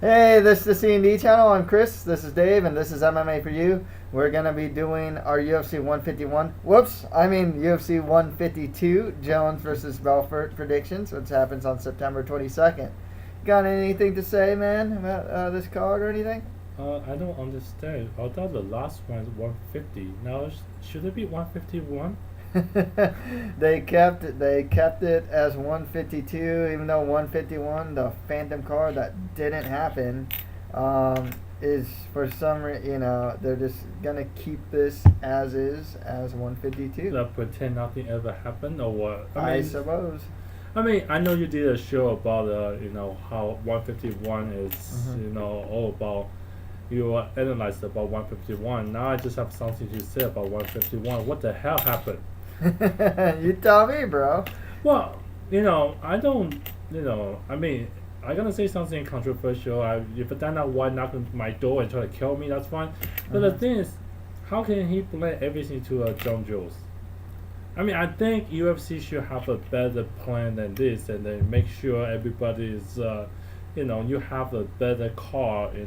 Hey, this is the C&D channel. I'm Chris. This is Dave, and this is MMA for you. We're gonna be doing our UFC 151. UFC 152. Jones versus Belfort predictions, which happens on September 22nd. Got anything to say, man, about this card or anything? I don't understand. I thought the last one was 150. Now should it be 151? They kept it as 152, even though 151, the Phantom card that didn't happen, is for some reason, they're just gonna keep this as is, as 152. Like pretend nothing ever happened or what? I suppose. I mean, I know you did a show about how 151 is all about. You analyzed about 151. Now I just have something to say about 151. What the hell happened? You tell me, bro. Well, I don't, I'm gonna say something controversial. If Dana White knocked on my door and try to kill me, that's fine. But the thing is, how can he blame everything to Jon Jones? I mean, I think UFC should have a better plan than this, and then make sure everybody is, you have a better card.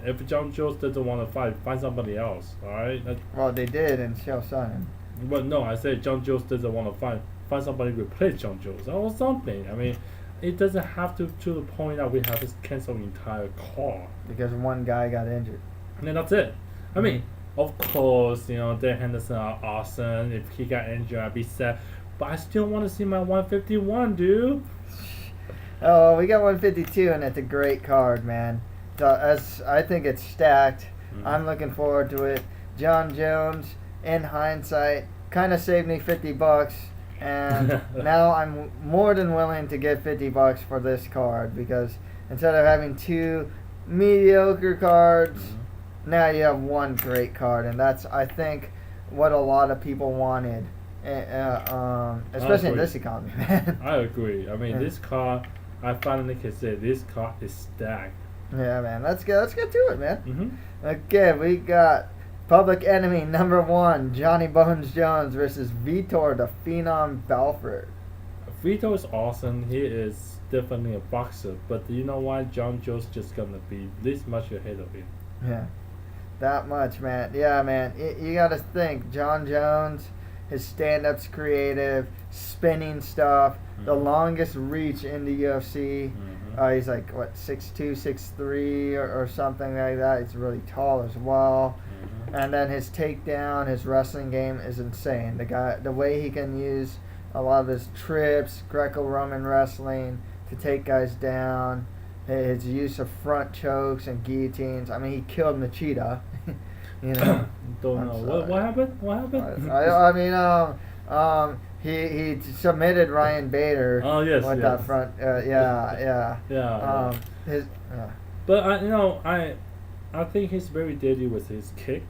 If Jon Jones doesn't want to find somebody else. All right. Well, they did in Swanson. But no, I said Jon Jones doesn't want to find somebody to replace Jon Jones or something. I mean, it doesn't have to the point that we have to cancel the entire card. Because one guy got injured. And then that's it. I mean, of course, Dan Henderson are awesome. If he got injured, I'd be sad. But I still want to see my 151, dude. Oh, we got 152, and it's a great card, man. So, I think it's stacked. I'm looking forward to it. Jon Jones, in hindsight, kind of saved me $50, and now I'm more than willing to give $50 for this card, because instead of having two mediocre cards, now you have one great card, and that's, I think, what a lot of people wanted, especially in this economy, man. I agree. I mean, this card, I finally can say this card is stacked. Yeah, man. Let's get to it, man. Okay, we got Public Enemy #1, Johnny Bones Jones versus Vitor the Phenom Belfort. Vitor is awesome. He is definitely a boxer. But you know why? Jon Jones just gonna be this much ahead of him. Yeah, that much, man. Yeah, man. You gotta think. Jon Jones, his stand-up's creative, spinning stuff, the longest reach in the UFC. He's like, 6'2", 6'3", or something like that. He's really tall as well. And then his takedown, his wrestling game is insane. The way he can use a lot of his trips, Greco-Roman wrestling to take guys down, his use of front chokes and guillotines. I mean, he killed Machida. Don't know what happened. What happened? I mean, he submitted Ryan Bader. Oh yes, with that front. Yeah. But I think he's very deadly with his kick.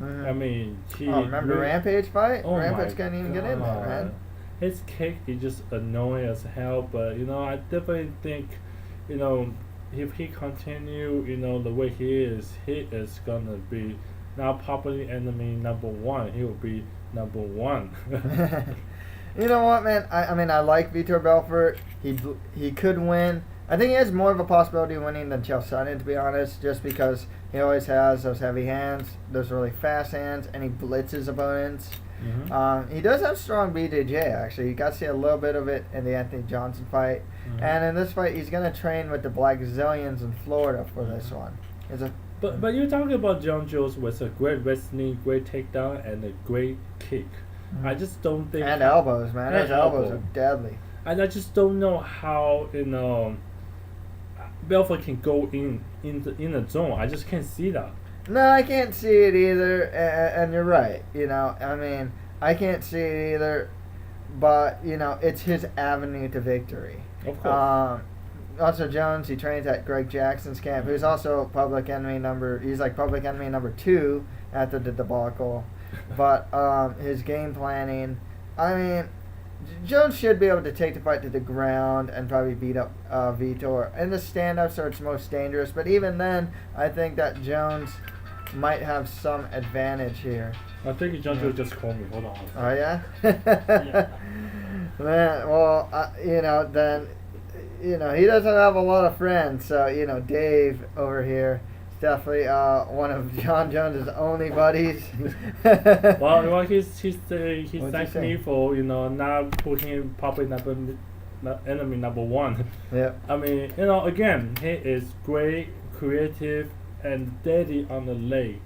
I mean, remember Rampage fight? Oh Rampage can't even get in there, man. His kick is just annoying as hell. But I definitely think, if he continue, the way he is gonna be now Public Enemy #1. He will be #1. You know what, man? I like Vitor Belfort. He could win. I think he has more of a possibility of winning than Swanson, to be honest, just because he always has those heavy hands, those really fast hands, and he blitzes opponents. He does have strong BJJ, actually. You got to see a little bit of it in the Anthony Johnson fight. And in this fight, he's going to train with the Black Zillions in Florida for this one. But you're talking about Jon Jones with a great wrestling, great takedown, and a great kick. I just don't think... And elbows, man. His elbows are deadly. And I just don't know how, Belfort can go in the zone. I just can't see that. No, I can't see it either, and you're right. I can't see it either, but, it's his avenue to victory. Of course. Also, Jones, he trains at Greg Jackson's camp, who's also Public Enemy he's like Public Enemy #2 after the debacle. But his game planning, Jones should be able to take the fight to the ground and probably beat up Vitor. In the stand-ups are its most dangerous, but even then, I think that Jones might have some advantage here. I think Jon Jones just called me. Hold on. Oh, yeah? Yeah. Man, well, then he doesn't have a lot of friends. So, Dave over here is definitely one of Jon Jones' only buddies. well, he's What'd you thanked say? me for not putting public enemy number one. Yeah. I mean, again, he is great, creative, and steady on the leg.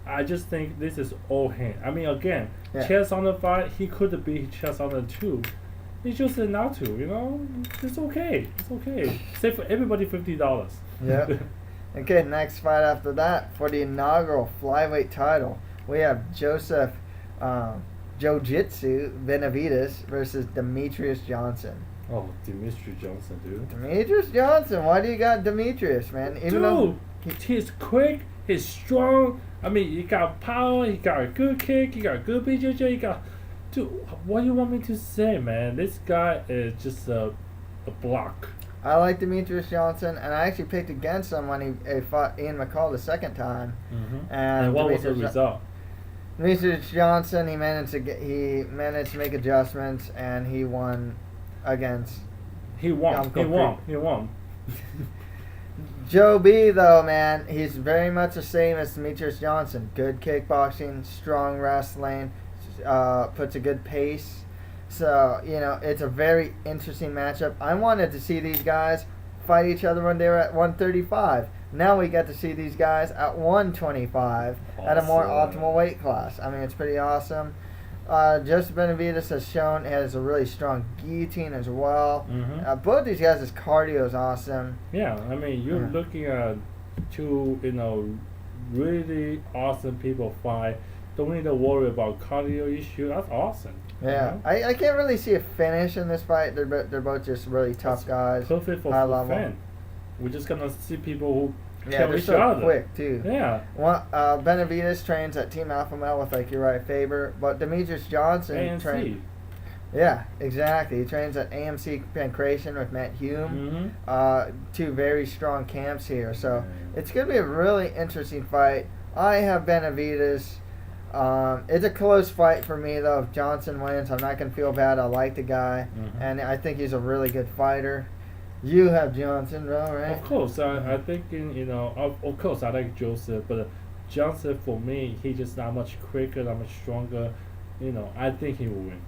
I just think this is all him. I mean, again, Yeah. chess on the fight, he could be chess on the two. He chose not to. It's okay. It's okay. Save for everybody $50. Yeah. Okay, next fight after that for the inaugural flyweight title, we have Joseph Jiu-Jitsu Benavidez versus Demetrious Johnson. Oh, Demetrious Johnson, dude. Demetrious Johnson, why do you got Demetrious, man? He's quick, he's strong. I mean, he got power, he got a good kick, he got a good BJJ, he got... Dude, what do you want me to say, man? This guy is just a block. I like Demetrious Johnson, and I actually picked against him when he fought Ian McCall the second time. Mm-hmm. And what was the result? Demetrious Johnson, he managed to make adjustments, and he won against. He won. Joe B, though, man, he's very much the same as Demetrious Johnson. Good kickboxing, strong wrestling, puts a good pace. So, it's a very interesting matchup. I wanted to see these guys fight each other when they were at 135. Now we get to see these guys at 125 at a more optimal weight class. I mean, it's pretty awesome. Joseph Benavidez has a really strong guillotine as well. Mm-hmm. Both these guys' cardio is awesome. Yeah, I mean, you're looking at two, really awesome people fight. Don't need to worry about cardio issue. That's awesome. Yeah, I can't really see a finish in this fight. They're both just really tough guys. Perfect for high level. Fan. We're just gonna see people who Yeah, kill they're each so other. quick too. Yeah. Benavidez trains at Team Alpha Male with Uriah Faber, but Demetrious Johnson trains. Yeah, exactly. He trains at AMC Pancration with Matt Hume. Mm-hmm. Two very strong camps here, so it's gonna be a really interesting fight. I have Benavidez. It's a close fight for me, though. If Johnson wins, I'm not going to feel bad. I like the guy, and I think he's a really good fighter. You have Johnson, though, right? Of course. I think, of course, I like Joseph, but Johnson, for me, he's just not much quicker, not much stronger. I think he will win.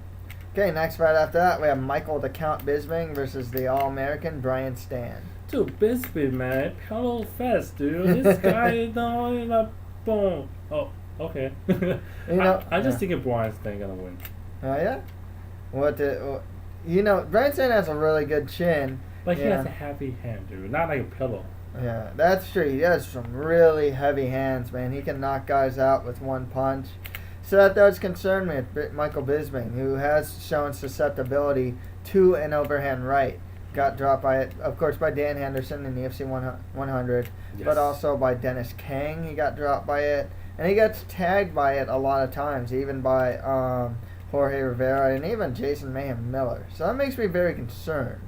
Okay, next fight after that, we have Michael the Count Bisping versus the All-American Brian Stann. Dude, Bisping, man, pedal fast, dude. This guy, boom. Oh. Okay. I just think Brian Stann gonna win. Oh yeah? Brian Stann has a really good chin. But he has a heavy hand, dude. Not like a pillow. Yeah, that's true. He has some really heavy hands, man. He can knock guys out with one punch. So that does concern me with Michael Bisping, who has shown susceptibility to an overhand right. Got dropped by it, of course, by Dan Henderson in the UFC 100, but also by Dennis Kang. He got dropped by it. And he gets tagged by it a lot of times, even by Jorge Rivera and even Jason Mayhem Miller. So that makes me very concerned.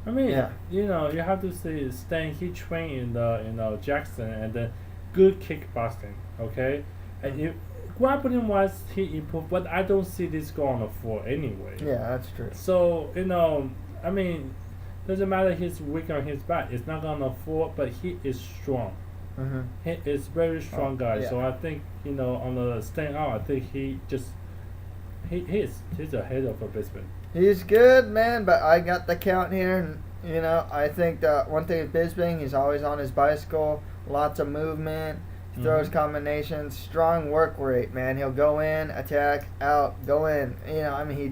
I mean, you have to say Stann, he trained in Jackson and then good kickboxing, okay? And grappling wise, he improved, but I don't see this go on the floor anyway. Yeah, that's true. So, I mean, doesn't matter he's weak on his back. It's not on the floor, but he is strong. Mm-hmm. He is very strong guy, yeah. so I think on the stand out, I think he's a header for Bisping. He's good, man, but I got the count here. And, I think the one thing with Bisping, he's always on his bicycle, lots of movement, throws combinations, strong work rate, man. He'll go in, attack, out, go in. He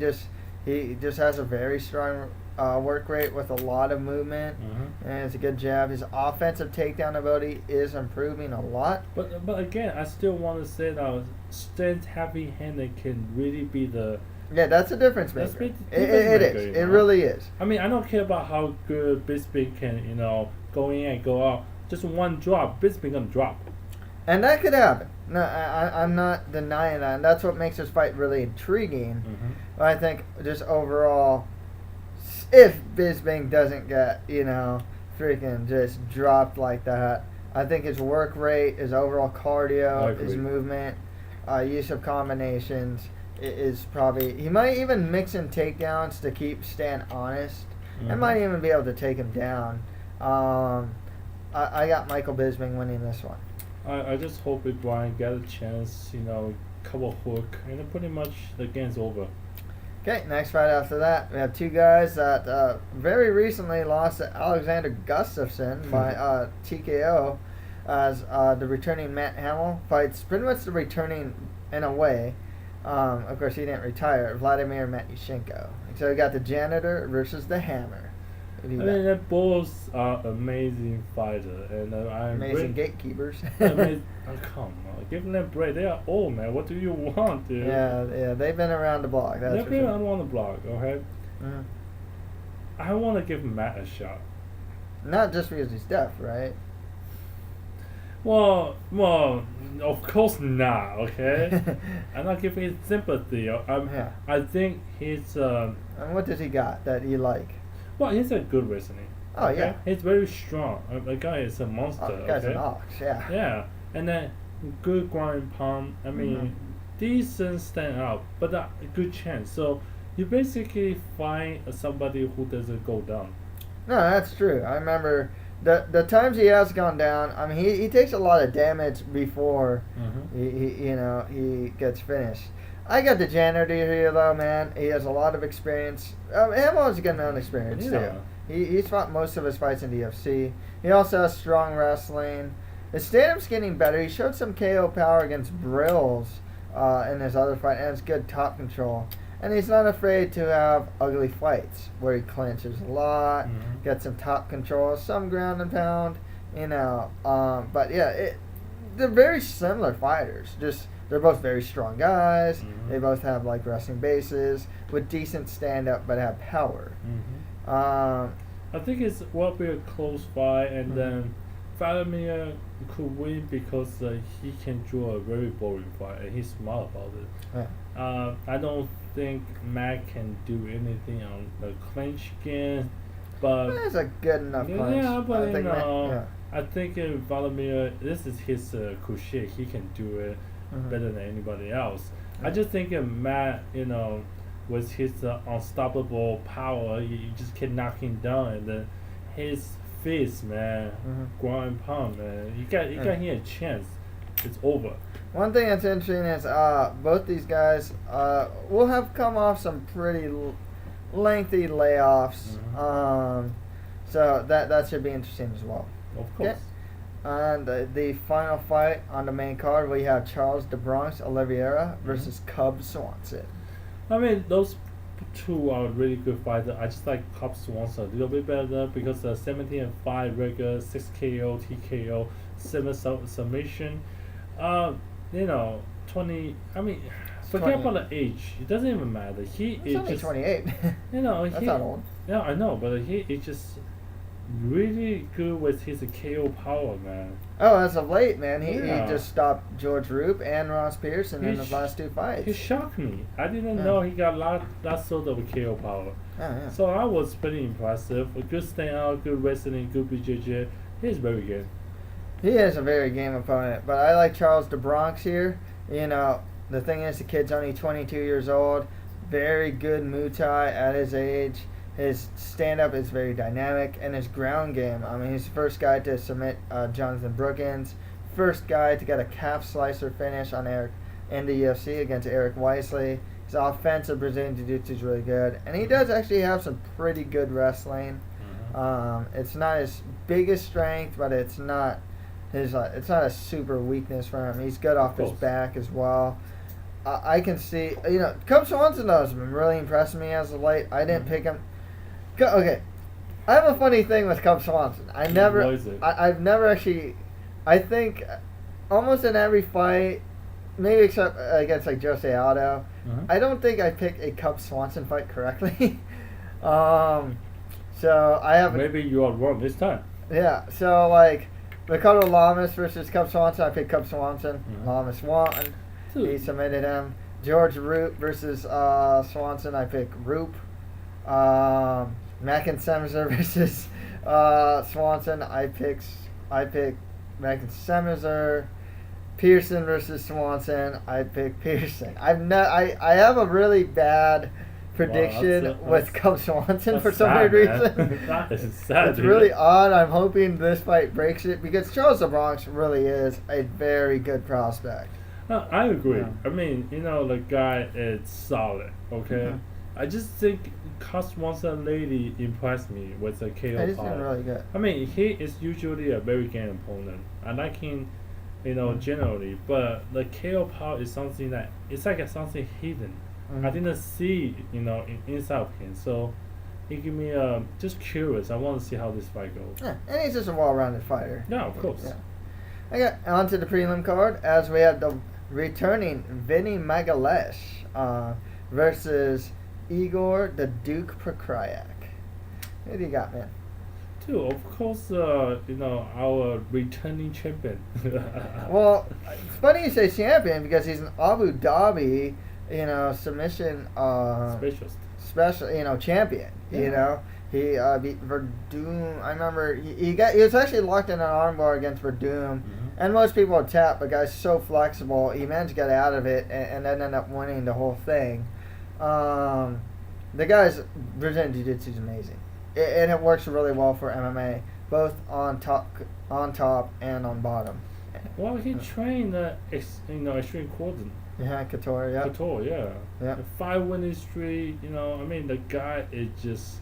just has a very strong work rate with a lot of movement, and it's a good jab. His offensive takedown ability is improving a lot. But again, I still want to say that Stann's heavy-handed can really be the... Yeah, that's a difference maker. It is. It really is. I mean, I don't care about how good Bisping can, go in and go out. Just one drop, Bisping gonna drop. And that could happen. No, I'm not denying that. And that's what makes this fight really intriguing. But I think just overall, if Bisping doesn't get, freaking just dropped like that, I think his work rate, his overall cardio, his movement, use of combinations is probably... He might even mix in takedowns to keep Stann honest. and might even be able to take him down. I got Michael Bisping winning this one. I just hope if Brian get a chance, couple hook, and then pretty much the game's over. Okay, next fight after that, we have two guys that very recently lost to Alexander Gustafsson by TKO, as the returning Matt Hamill fights pretty much the returning in a way. Of course, he didn't retire. Vladimir Matyushenko. So we got the janitor versus the hammer. They're both are amazing fighters, and amazing gatekeepers. Come on, give them a break. They are old, man. What do you want, dude? Yeah, they've been around the block. They've been around the block, okay? Mm-hmm. I want to give Matt a shot. Not just because he's deaf, right? Well, of course not, okay? I'm not giving him sympathy. I think he's... and what does he got that you like? Well, he's a good wrestler. Oh, okay? yeah. He's very strong. The guy is a monster, the guy's okay? an ox, yeah. Yeah, and then good ground and pound. I mean, decent stand up, but a good chance. So you basically find somebody who doesn't go down. No, that's true. I remember the times he has gone down. I mean, he takes a lot of damage before he gets finished. I got the janitor here though, man. He has a lot of experience. Hamill's got no experience too. He's fought most of his fights in the UFC. He also has strong wrestling. His stand-up's getting better. He showed some KO power against Brills in his other fight, and it's good top control. And he's not afraid to have ugly fights where he clinches a lot, gets some top control, some ground and pound, But yeah, they're very similar fighters. Just they're both very strong guys. They both have like wrestling bases with decent stand-up, but have power. I think it will be a close fight, and then Vladimir could win because he can draw a very boring fight, and he's smart about it. Yeah. I don't think Matt can do anything on the clinch game, but that's a good enough punch. Yeah, but I think Vladimir, this is his crochet. He can do it better than anybody else. I just think Matt, with his unstoppable power, you just can knock him down, and then his fist, man, ground and pound, man. You got him a chance. It's over. One thing that's interesting is both these guys will have come off some pretty lengthy layoffs. So that should be interesting as well. Of course. Okay. And the final fight on the main card, we have Charles the Bronx Oliveira versus Cub Swanson. I mean, those two are really good fighters. I just like Cub Swanson a little bit better because 17-5 regular, 6 KO, TKO, 7 submission. 20. I mean, forget about the age. It doesn't even matter. He's only just 28. That's not old. Yeah, I know, but he is just really good with his KO power, man. Oh, as of late, man, he just stopped George Roop and Ross Pearson in his last two fights. He shocked me. I didn't know he got that sort of KO power. So I was pretty impressive. A good stand out, good wrestling, good BJJ. He's very good. He is a very game opponent, but I like Charles the Bronx here. The thing is, the kid's only 22 years old. Very good Muay Thai at his age. His stand-up is very dynamic, and his ground game. I mean, he's the first guy to submit Jonathan Brookins. First guy to get a calf slicer finish in the UFC against Eric Weisley. His offensive Brazilian Jiu-Jitsu is really good, and he does actually have some pretty good wrestling. It's not his biggest strength, but it's not it's not a super weakness for him. He's good off his back as well. I can see, Cub Swanson has been really impressing me as of late. I didn't pick him. Okay, I have a funny thing with Cub Swanson. I've never actually. I think almost in every fight, maybe except against like Jose Aldo, I don't think I picked a Cub Swanson fight correctly. So I have. Maybe you are wrong this time. Yeah. So like, Ricardo Lamas versus Cub Swanson. I picked Cub Swanson. Lamas won. He submitted him. George Roop versus Swanson. I picked Roop. Mackin Semzer versus Swanson. I picked Mackin Semzer. Pearson versus Swanson. I picked Pearson. I have a really bad prediction that's was Cub Swanson for some sad, weird man. reason. That is sad. It's dude. really odd. I'm hoping this fight breaks it because Charles the Bronx really is a very good prospect. I agree. Yeah. I mean, the guy is solid. Okay, I just think Cub Swanson lately impressed me with the KO He's power. doing really good. I mean, he is usually a very game opponent. I like him, generally, but the KO power is something that it's like something hidden. I didn't see, inside of him. So it give me just curious. I want to see how this fight goes. Yeah, and he's just a well-rounded fighter. Yeah, of course. Yeah. Okay, on to the prelim card as we have the returning Vinny Magalhaes versus Igor the Duke Prokrayak. Who do you got, man? Dude, of course, our returning champion. Well, it's funny you say champion because he's an Abu Dhabi, submission special, champion. Yeah. He beat Verdum. I remember he was actually locked in an armbar against Verdum, and most people would tap, but guy's so flexible. He managed to get out of it and then end up winning the whole thing. The guy's Brazilian Jiu-Jitsu is amazing, and it works really well for MMA, both on top and on bottom. Well, he trained, extreme coordinate. Yeah, Couture, yeah. Couture, yeah. Yeah. The 5-winning streak, the guy is just.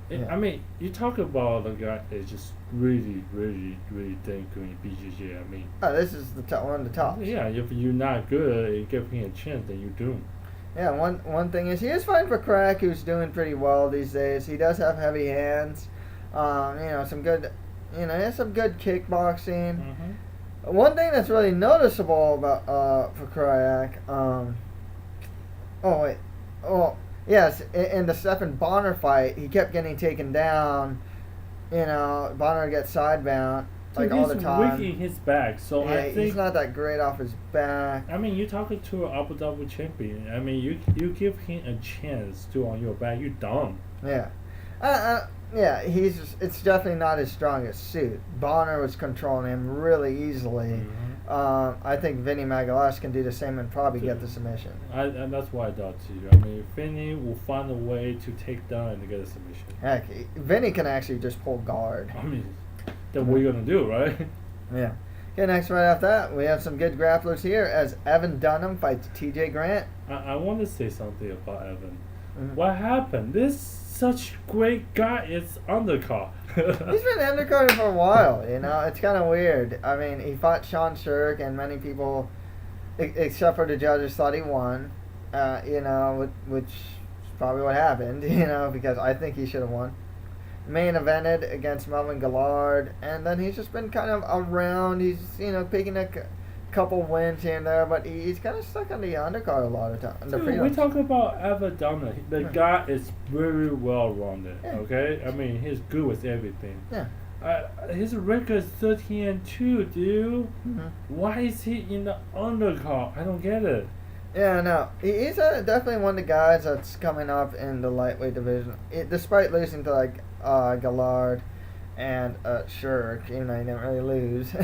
Yeah. I mean, you talk about the guy is just really, really, really dang good in BJJ. I mean. Oh, this is one of the tops. Yeah, if you're not good, you give him a chance, then you do. Yeah, one thing is he is fighting for Crack, who's doing pretty well these days. He does have heavy hands. Some good. He has some good kickboxing. Mm-hmm. One thing that's really noticeable about for Krayak, yes, in the Stephan Bonner fight, he kept getting taken down. Bonner gets sidebound all the time. He's weak in his back, so Yeah, I think he's not that great off his back. I mean, you're talking to an Abu Dhabi champion. I mean, you give him a chance to on your back. You don't. Yeah. Yeah, it's definitely not his strongest suit. Bonner was controlling him really easily. I think Vinny Magalhaes can do the same and probably get the submission. And that's why I thought too. I mean, Vinny will find a way to take down and get a submission. Heck, Vinny can actually just pull guard. I mean, that's what you're gonna do, right? Yeah. Okay, next right after that, we have some good grapplers here as Evan Dunham fights T.J. Grant. I want to say something about Evan. What happened? This such great guy is undercard. He's been undercarded for a while, It's kind of weird. I mean, he fought Sean Shirk, and many people, except for the judges, thought he won. Which is probably what happened, because I think he should have won. Main evented against Melvin Gillard, and then he's just been kind of around. He's, picking a couple wins here and there, but he's kind of stuck on the undercard a lot of times. Dude, we talk about Evan Dunham. The guy is very well rounded. Yeah. Okay, I mean he's good with everything. Yeah. His record is 13-2, dude. Why is he in the undercard? I don't get it. Yeah, no, he's definitely one of the guys that's coming up in the lightweight division. Despite losing to Gillard and Shirk, he didn't really lose.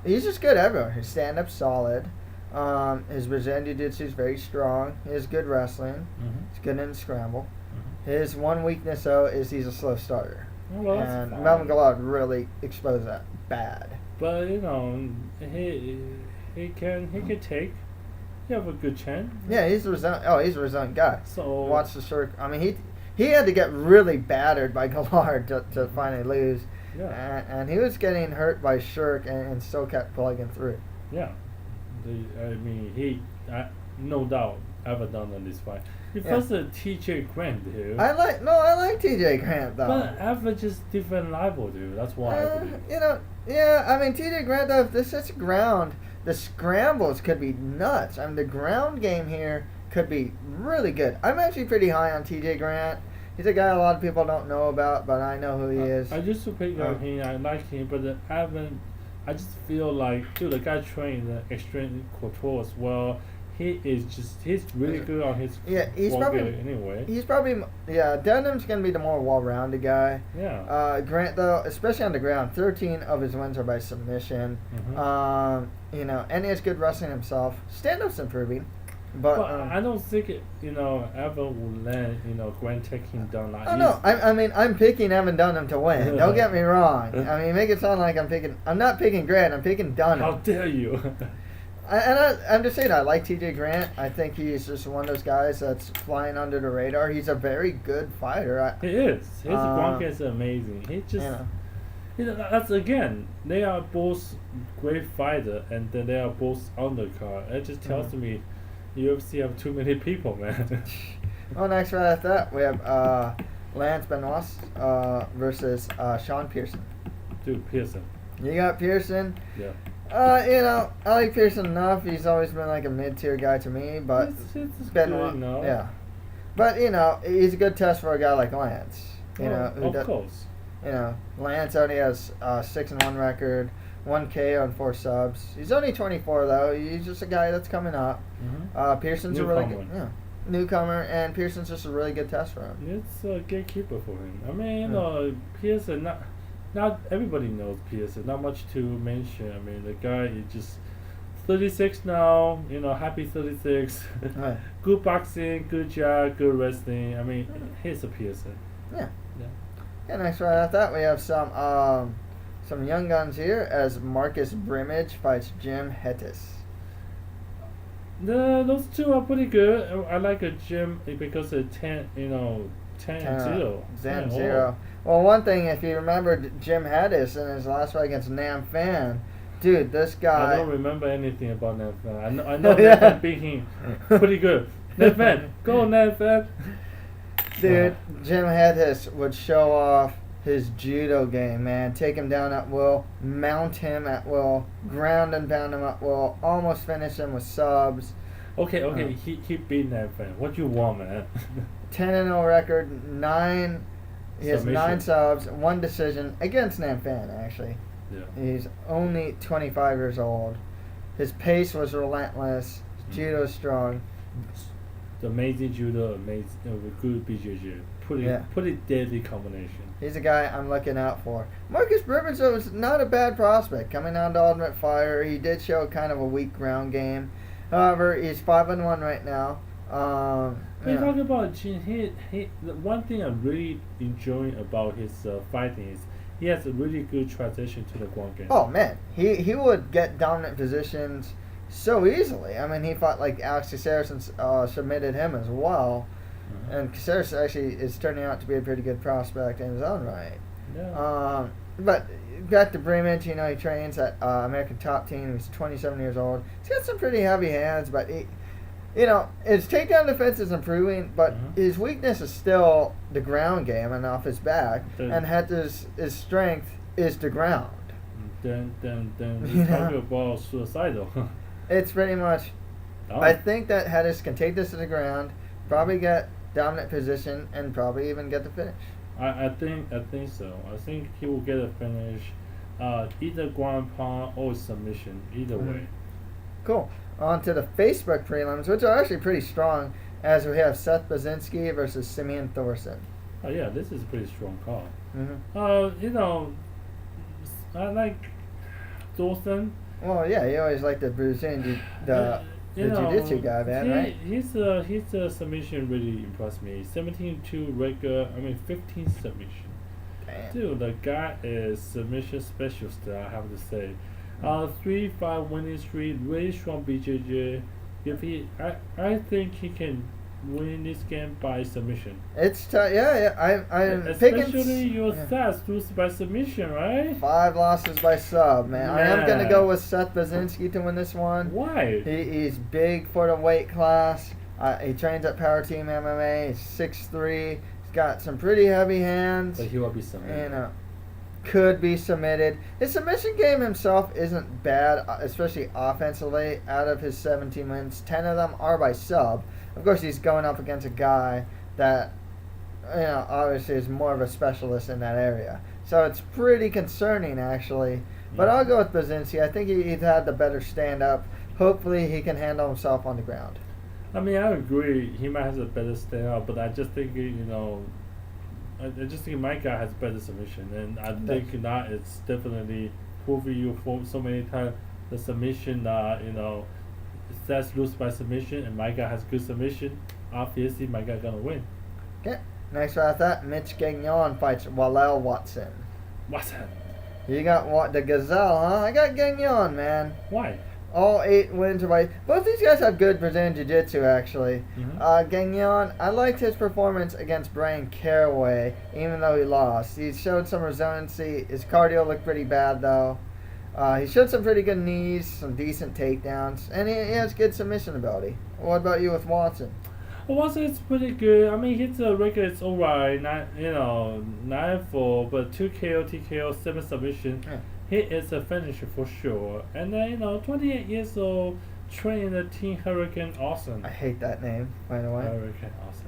He's just good everywhere. His stand-up's solid. His Brazilian Jiu-Jitsu is very strong. He has good wrestling. He's good in the scramble. His one weakness, though, is he's a slow starter. Well, and Melvin Gillard really exposed that bad. But, he can take. He have a good chance. Yeah, he's a resilient guy. So watch the Shirk. I mean, he had to get really battered by Gillard to finally lose. Yeah. And he was getting hurt by Shirk and still kept plugging through. Yeah. No doubt, ever done on this fight. He first T.J. Grant, dude. I like T.J. Grant, though. But ever just different level, dude. That's why I believe. I mean, T.J. Grant, though, if this hits the ground, the scrambles could be nuts. I mean, the ground game here could be really good. I'm actually pretty high on T.J. Grant. He's a guy a lot of people don't know about, but I know who he is. I used to pick on him. I like him, but Evan, I just feel like, dude, the guy trained the extreme couture as well. He's really good on his he's probably Dunham's gonna be the more well-rounded guy. Yeah. Grant, though, especially on the ground, 13 of his wins are by submission. And he has good wrestling himself. Stand-up's improving. But I don't think it, ever will land. Grant take him down like. Oh no, I mean I'm picking Evan Dunham to win. Don't get me wrong. I mean, make it sound like I'm not picking Grant. I'm picking Dunham. How dare you? I'm just saying I like TJ Grant. I think he's just one of those guys that's flying under the radar. He's a very good fighter. He is. His ground game is amazing. He just. That's again. They are both great fighter, and then they are both undercard. It just tells me, UFC have too many people, man. Well, next right after that we have Lance Benoit versus Sean Pearson. Dude, Pearson. You got Pearson. Yeah. I like Pearson enough. He's always been like a mid-tier guy to me, but it's Benoit, yeah. But he's a good test for a guy like Lance. Of course. Lance already has 6-1 record, 1 KO and 4 subs. He's only 24 though. He's just a guy that's coming up. Mm-hmm. Pearson's a really good newcomer, and Pearson's just a really good test for him. It's a gatekeeper for him. I mean, Pearson. Not everybody knows Pearson. Not much to mention. I mean, the guy is just 36 now. Happy 36. Right. Good boxing, good job, good wrestling. I mean, here's a Pearson. Yeah. Next right after that, we have some young guns here as Marcus Brimage fights Jim Hettis. Those two are pretty good. I like a Jim because it's 10 and 0. 10-0. Well, one thing, if you remember Jim Hettis in his last fight against Nam Fan, dude, this guy. I don't remember anything about Nam Fan. I know Nam Fan beat him pretty good. Nam Fan, go Nam Fan. Dude, Jim Hettis would show off his judo game, man. Take him down at will, mount him at will, ground and pound him at will, almost finish him with subs. Okay, he beat Nam Fan. What you want, man? 10-0 record, he has 9 subs, 1 decision against Nam Fan, actually. Yeah. He's only 25 years old. His pace was relentless. His judo strong. The amazing judo, good BJJ. Pretty deadly combination. He's a guy I'm looking out for. Marcus Brimage, though, is not a bad prospect. Coming down to Ultimate Fire, he did show kind of a weak ground game. However, he's 5-1 right now. When you talk about Jin, the one thing I'm really enjoying about his fighting is he has a really good transition to the ground game. Oh man, he would get dominant positions so easily. I mean, he fought like Alex Caceres and submitted him as well. Mm-hmm. And Caceres actually is turning out to be a pretty good prospect in his own right. Yeah. But back to Brimage, he trains at American Top Team. He's 27 years old. He's got some pretty heavy hands, but his takedown defense is improving, but his weakness is still the ground game and off his back. And his strength is the ground. Then we talk about suicidal. It's pretty much. I think that Hettis can take this to the ground, probably get dominant position, and probably even get the finish. I think so. I think he will get a finish, either ground pound or submission. Either way. Cool. On to the Facebook prelims, which are actually pretty strong, as we have Seth Baczynski versus Simeon Thorson. Oh yeah, this is a pretty strong call. I like Thorson. Well, yeah, you always like the Brazilian, the jiu-jitsu guy, man, right? His submission really impressed me. 17-2 record. 15 submission. Damn. Dude, the guy is submission specialist. I have to say. 3-5 winning streak, really strong BJJ. I think he can win this game by submission. It's tough. I'm especially picking. your Seth lose by submission, right? 5 losses by sub, man. I am gonna go with Seth Baczynski to win this one. Why? He's big for the weight class. He trains at Power Team MMA. He's 6'3". He's got some pretty heavy hands. But he will be submitted. Could be submitted. His submission game himself isn't bad, especially offensively. Out of his 17 wins, 10 of them are by sub. Of course, he's going up against a guy that, obviously is more of a specialist in that area. So it's pretty concerning, actually. But I'll go with Baczynski. I think he'd had the better stand-up. Hopefully, he can handle himself on the ground. I agree. He might have a better stand-up, but I just think, I just think my guy has better submission, and I think that it's definitely proving you for so many times the submission says lose by submission and my guy has good submission, obviously my guy gonna win. Okay. Next fight after that, Mitch Gagnon fights Walel Watson. Watson. You got what, the Gazelle, huh? I got Gagnon, man. Why? All 8 wins by both these guys have good Brazilian Jiu-Jitsu actually. Gagnon, I liked his performance against Brian Caraway, even though he lost. He showed some resiliency. His cardio looked pretty bad though. He showed some pretty good knees, some decent takedowns, and he has good submission ability. What about you with Watson? Watson is pretty good. I mean, his record is alright. 9-4, but 2 KO, TKO, 7 submission. Yeah. He is a finisher for sure. And then 28 years old, training the Team Hurricane Awesome. I hate that name, by the way. Hurricane Awesome.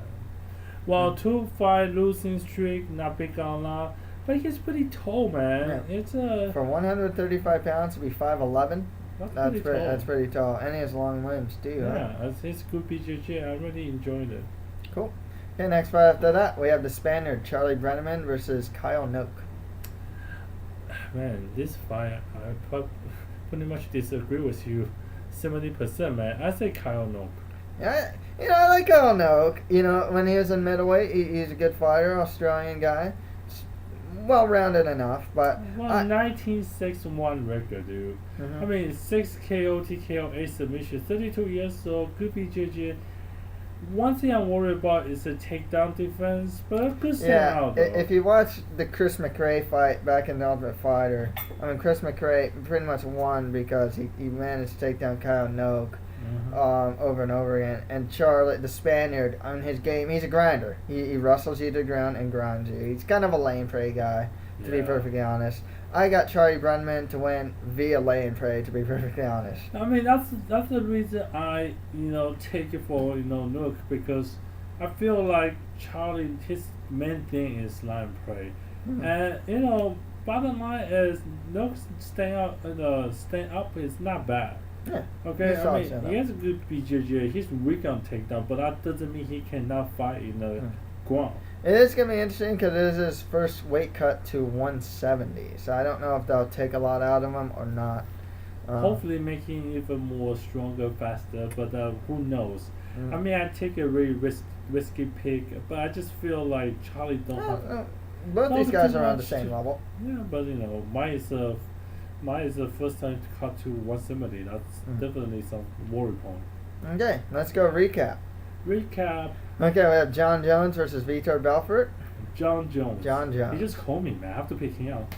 Well, 2-5 losing streak, not big on that, but he's pretty tall, man. Yeah. It's For 135 pounds to be 5'11", that's pretty tall, and he has long limbs too. Yeah, Huh? it's good BJJ. I really enjoyed it. Cool. Okay, next fight after that, we have the Spaniard Charlie Brenneman versus Kyle Noak. Man, this fight, I pretty much disagree with you 70%, man. I say Kyle Noak. Yeah, I like Kyle Noak. When he was in middleweight, he's a good fighter, Australian guy. Well-rounded enough, but... 19-6-1 record, dude. I mean, 6 KO, TKO, 8 submission, 32 years old, good BJJ. One thing I'm worried about is the takedown defense, but a good out, though. If you watch the Chris McRae fight back in the Ultimate Fighter, Chris McRae pretty much won because he managed to take down Kyle Noak over and over again. And Charlie, the Spaniard, on his game, he's a grinder. He wrestles you to the ground and grinds you. He's kind of a lay and pray guy, to be perfectly honest. I got Charlie Brenneman to win via lay and pray, to be perfectly honest. I mean, that's the reason I take it for Nook, because I feel like Charlie, his main thing is lie and pray, and bottom line is Nook staying up is not bad. Yeah. Okay. I mean, he has a good BJJ. He's weak on takedown, but that doesn't mean he cannot fight in the ground. It is going to be interesting because it is his first weight cut to 170. So I don't know if they'll take a lot out of him or not. Hopefully making even more stronger, faster, but who knows? I mean, I take a really risky pick, but I just feel like Charlie don't have... Both these guys are on the same level. Yeah, but mine is the first time to cut to 170. That's definitely some worry point. Okay, let's go recap. Okay, we have Jon Jones versus Vitor Belfort. Jon Jones. He just called me, man. I have to pick him out.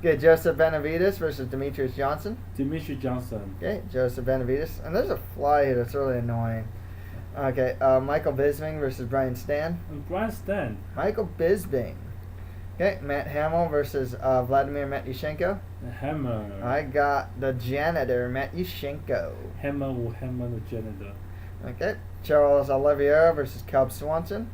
Okay, Joseph Benavidez versus Demetrious Johnson. Demetrious Johnson. Okay, Joseph Benavidez. And there's a fly here that's really annoying. Okay, Michael Bisping versus Brian Stann. Stann. Michael Bisping. Okay, Matt Hamill versus Vladimir Matyushenko. Hammer. I got the janitor, Matyushenko. Hammer will hammer the janitor. Okay, Charles Oliveira versus Cub Swanson.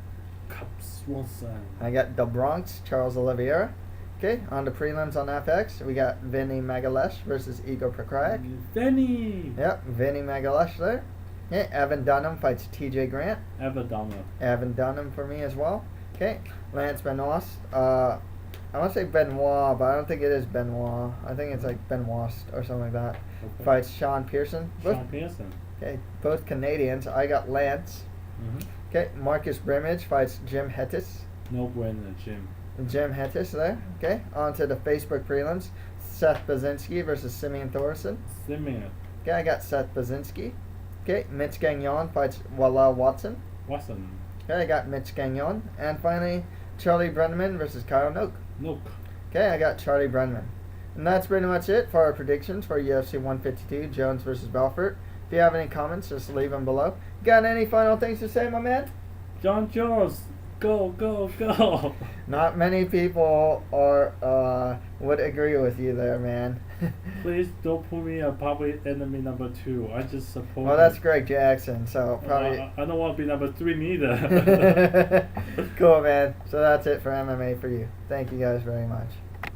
I got the Bronx, Charles Oliveira. Okay, on the prelims on FX, we got Vinny Magalesh versus Igor Pekrayak. Vinny! Yep, Vinny Magalesh there. Okay, Evan Dunham fights TJ Grant. Evan Dunham for me as well. Okay, Lance Benoit. I want to say Benoit, but I don't think it is Benoit. I think it's like Benoit or something like that. Okay. Fights Sean Pearson. Okay, both Canadians. I got Lance. Okay, Marcus Brimage fights Jim Hettis. No bueno, Jim. Jim Hettis there. Okay, on to the Facebook prelims. Seth Baczynski versus Simeon Thorson. Okay, I got Seth Baczynski. Okay, Mitch Gagnon fights Walel Watson. Okay, I got Mitch Gagnon. And finally, Charlie Brenneman versus Kyle Noak. Okay, I got Charlie Brenneman. And that's pretty much it for our predictions for UFC 152, Jones versus Belfort. If you have any comments, just leave them below. Got any final things to say, my man? Jon Jones, go. Not many people would agree with you there, man. Please don't put me a public enemy number 2. I just support. Well, that's Greg Jackson, so probably. I don't want to be number 3 neither. Cool, man. So that's it for MMA for you. Thank you guys very much.